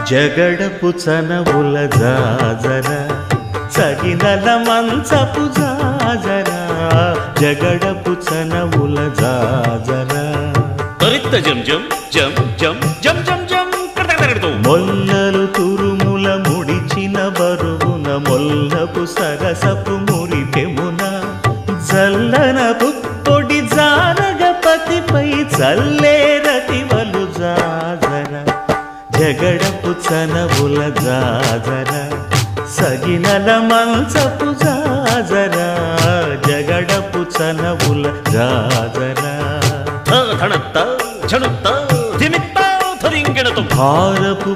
జగడపు చనవుల జాజర సగినల మంచపు జాజర జగడపు చనవుల జాజర తరిత్త జం జం జం జం జం జం జం కడతకడతూ మొల్లలు తురుముల ముడిచిన బరువున మొల్లపు సరసపు మురిపెమున జల్లనపు పొడి జానగపతిపై చల్లేరతివలు జాజర జగడపు చనవుల జాజర సగినల మంచపు జాజర జగడపు చనవుల జాజర ధనత్త ఝణుత్త ధిమిత్త ధరింగిణతం భారపు